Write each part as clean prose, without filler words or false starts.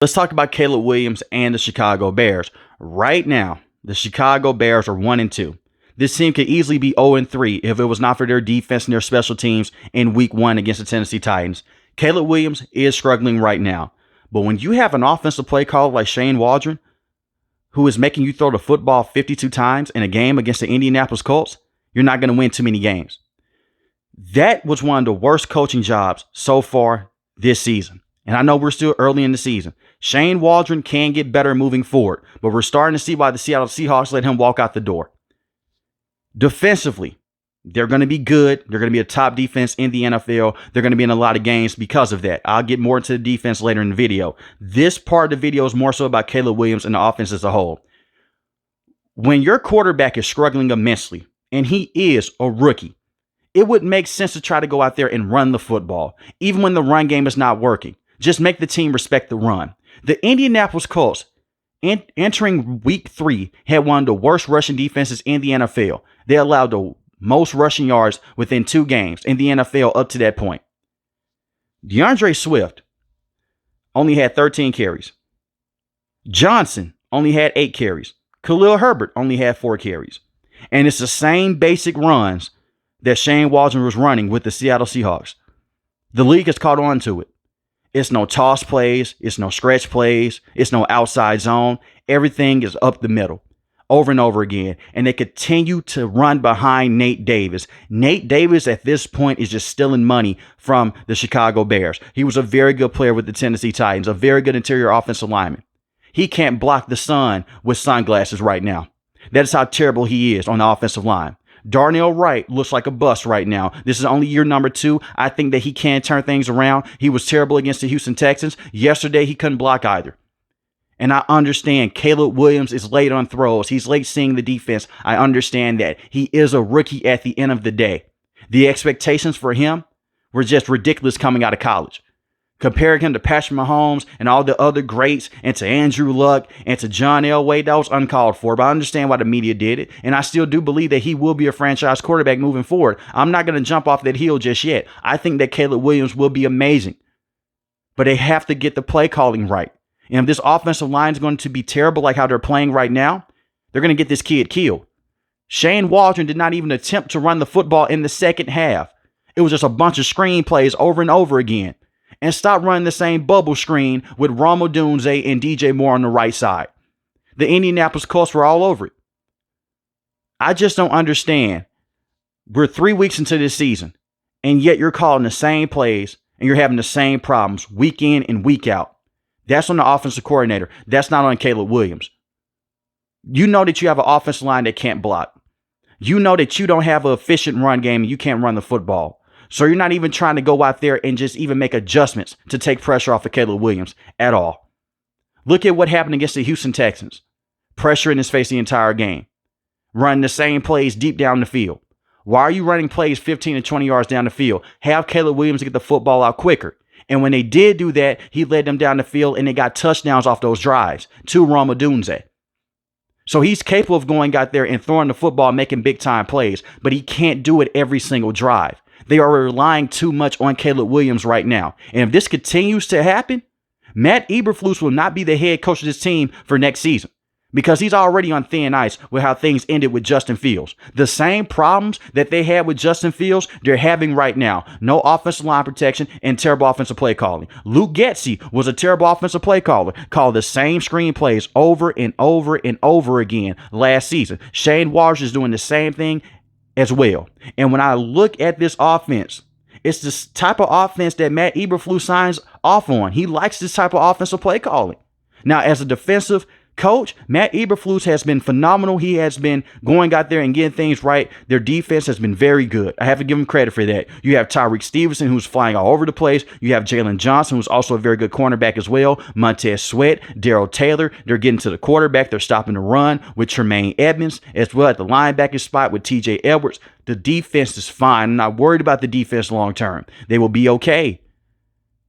Let's talk about Caleb Williams and the Chicago Bears. Right now, the Chicago Bears are 1-2. This team could easily be 0-3 if it was not for their defense and their special teams in week 1 against the Tennessee Titans. Caleb Williams is struggling right now. But when you have an offensive play caller like Shane Waldron, who is making you throw the football 52 times in a game against the Indianapolis Colts, you're not going to win too many games. That was one of the worst coaching jobs so far this season. And I know we're still early in the season. Shane Waldron can get better moving forward, but we're starting to see why the Seattle Seahawks let him walk out the door. Defensively, they're going to be good. They're going to be a top defense in the NFL. They're going to be in a lot of games because of that. I'll get more into the defense later in the video. This part of the video is more so about Caleb Williams and the offense as a whole. When your quarterback is struggling immensely, and he is a rookie, it would make sense to try to go out there and run the football, even when the run game is not working. Just make the team respect the run. The Indianapolis Colts, entering week 3, had one of the worst rushing defenses in the NFL. They allowed the most rushing yards within 2 games in the NFL up to that point. DeAndre Swift only had 13 carries. Johnson only had 8 carries. Khalil Herbert only had 4 carries. And it's the same basic runs that Shane Waldron was running with the Seattle Seahawks. The league has caught on to it. It's no toss plays. It's no stretch plays. It's no outside zone. Everything is up the middle over and over again. And they continue to run behind Nate Davis. Nate Davis at this point is just stealing money from the Chicago Bears. He was a very good player with the Tennessee Titans, a very good interior offensive lineman. He can't block the sun with sunglasses right now. That is how terrible he is on the offensive line. Darnell Wright looks like a bust right now. This is only year number 2. I think that he can turn things around. He was terrible against the Houston Texans. Yesterday, he couldn't block either. And I understand Caleb Williams is late on throws. He's late seeing the defense. I understand that. He is a rookie at the end of the day. The expectations for him were just ridiculous coming out of college. Comparing him to Patrick Mahomes and all the other greats and to Andrew Luck and to John Elway, that was uncalled for. But I understand why the media did it. And I still do believe that he will be a franchise quarterback moving forward. I'm not going to jump off that hill just yet. I think that Caleb Williams will be amazing. But they have to get the play calling right. And if this offensive line is going to be terrible like how they're playing right now, they're going to get this kid killed. Shane Waldron did not even attempt to run the football in the second half. It was just a bunch of screen plays over and over again. And stop running the same bubble screen with Rome Odunze and DJ Moore on the right side. The Indianapolis Colts were all over it. I just don't understand. We're 3 weeks into this season, and yet you're calling the same plays and you're having the same problems week in and week out. That's on the offensive coordinator. That's not on Caleb Williams. You know that you have an offensive line that can't block. You know that you don't have an efficient run game and you can't run the football. So you're not even trying to go out there and just even make adjustments to take pressure off of Caleb Williams at all. Look at what happened against the Houston Texans. Pressure in his face the entire game. Running the same plays deep down the field. Why are you running plays 15 to 20 yards down the field? Have Caleb Williams get the football out quicker. And when they did do that, he led them down the field and they got touchdowns off those drives to Rome Odunze. So he's capable of going out there and throwing the football and making big time plays, but he can't do it every single drive. They are relying too much on Caleb Williams right now. And if this continues to happen, Matt Eberflus will not be the head coach of this team for next season because he's already on thin ice with how things ended with Justin Fields. The same problems that they had with Justin Fields, they're having right now. No offensive line protection and terrible offensive play calling. Luke Getsy was a terrible offensive play caller, called the same screenplays over and over and over again last season. Shane Waldron is doing the same thing as well. And when I look at this offense, it's this type of offense that Matt Eberflus signs off on. He likes this type of offensive play calling. Now, as a defensive coach, Matt Eberflus has been phenomenal. He has been going out there and getting things right. Their defense has been very good. I have to give him credit for that. You have Tyreek Stevenson, who's flying all over the place. You have Jalen Johnson, who's also a very good cornerback as well. Montez Sweat, Darrell Taylor. They're getting to the quarterback. They're stopping the run with Tremaine Edmonds, as well at the linebacker spot with TJ Edwards. The defense is fine. I'm not worried about the defense long term. They will be okay.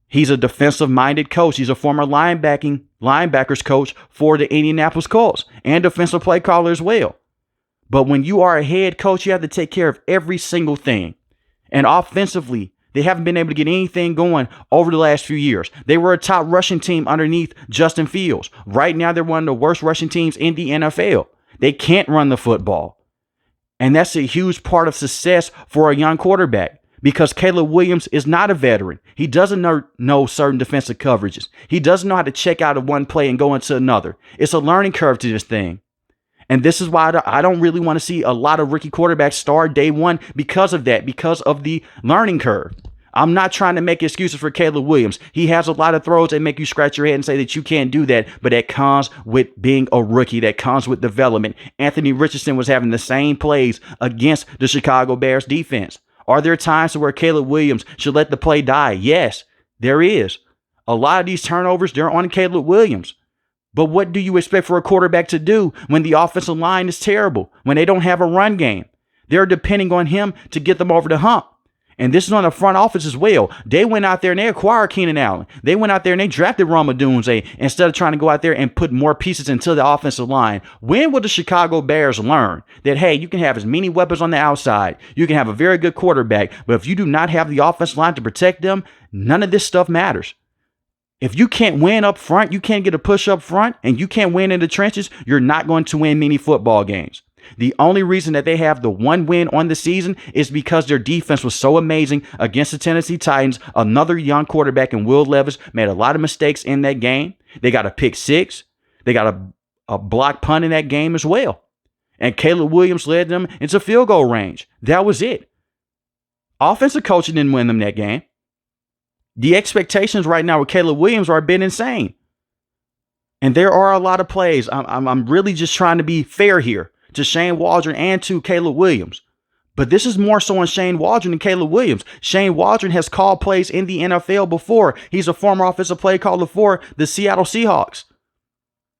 He's a defensive-minded coach. He's a former linebackers coach for the Indianapolis Colts and defensive play caller as well. But when you are a head coach, you have to take care of every single thing. And offensively, They haven't been able to get anything going over the last few years. They were a top rushing team underneath Justin Fields. Right now, they're one of the worst rushing teams in the NFL. They can't run the football. And that's a huge part of success for a young quarterback because Caleb Williams is not a veteran. He doesn't know certain defensive coverages. He doesn't know how to check out of one play and go into another. It's a learning curve to this thing. And this is why I don't really want to see a lot of rookie quarterbacks start day one because of that, because of the learning curve. I'm not trying to make excuses for Caleb Williams. He has a lot of throws that make you scratch your head and say that you can't do that, but that comes with being a rookie. That comes with development. Anthony Richardson was having the same plays against the Chicago Bears defense. Are there times where Caleb Williams should let the play die? Yes, there is. A lot of these turnovers, they're on Caleb Williams. But what do you expect for a quarterback to do when the offensive line is terrible, when they don't have a run game? They're depending on him to get them over the hump. And this is on the front office as well. They went out there and they acquired Keenan Allen. They went out there and they drafted Roma Dunze instead of trying to go out there and put more pieces into the offensive line. When will the Chicago Bears learn that, hey, you can have as many weapons on the outside, you can have a very good quarterback, but if you do not have the offensive line to protect them, none of this stuff matters. If you can't win up front, you can't get a push up front, and you can't win in the trenches, you're not going to win many football games. The only reason that they have the one win on the season is because their defense was so amazing against the Tennessee Titans. Another young quarterback in Will Levis made a lot of mistakes in that game. They got a pick six. They got a block punt in that game as well. And Caleb Williams led them into field goal range. That was it. Offensive coaching didn't win them that game. The expectations right now with Caleb Williams are a bit insane. And there are a lot of plays. I'm really just trying to be fair here to Shane Waldron and to Caleb Williams. But this is more so on Shane Waldron and Caleb Williams. Shane Waldron has called plays in the NFL before. He's a former offensive play caller for the Seattle Seahawks.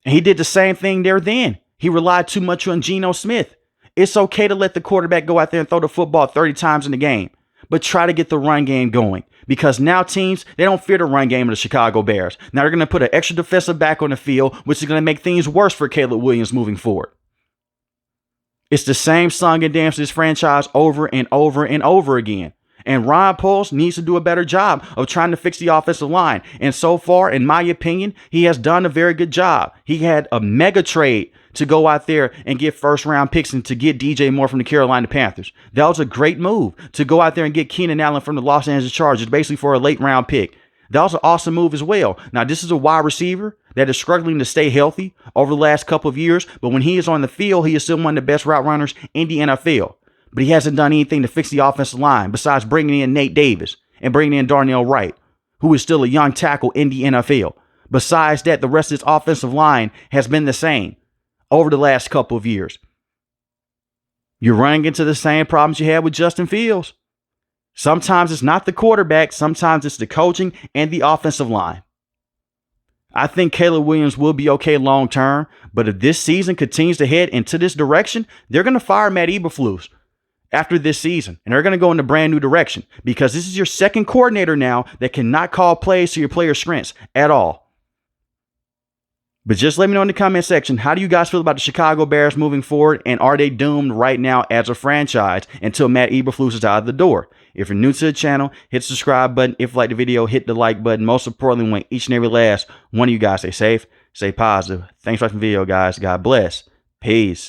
And he did the same thing there then. He relied too much on Geno Smith. It's okay to let the quarterback go out there and throw the football 30 times in the game, but try to get the run game going. Because now teams, they don't fear the run game of the Chicago Bears. Now they're going to put an extra defensive back on the field, which is going to make things worse for Caleb Williams moving forward. It's the same song and dance to this franchise over and over and over again. And Ron Poles needs to do a better job of trying to fix the offensive line. And so far, in my opinion, he has done a very good job. He had a mega trade to go out there and get first round picks and to get DJ Moore from the Carolina Panthers. That was a great move to go out there and get Keenan Allen from the Los Angeles Chargers, basically for a late round pick. That was an awesome move as well. Now, this is a wide receiver that is struggling to stay healthy over the last couple of years, but when he is on the field, he is still one of the best route runners in the NFL. But he hasn't done anything to fix the offensive line besides bringing in Nate Davis and bringing in Darnell Wright, who is still a young tackle in the NFL. Besides that, the rest of his offensive line has been the same over the last couple of years. You're running into the same problems you had with Justin Fields. Sometimes it's not the quarterback. Sometimes it's the coaching and the offensive line. I think Caleb Williams will be okay long term, but if this season continues to head into this direction, they're going to fire Matt Eberflus after this season, and they're going to go in a brand new direction because this is your second coordinator now that cannot call plays to your players' strengths at all. But just let me know in the comment section, how do you guys feel about the Chicago Bears moving forward, and are they doomed right now as a franchise until Matt Eberflus is out of the door? If you're new to the channel, hit the subscribe button. If you like the video, hit the like button. Most importantly, we want each and every last one of you guys stay safe, stay positive. Thanks for watching the video, guys. God bless. Peace.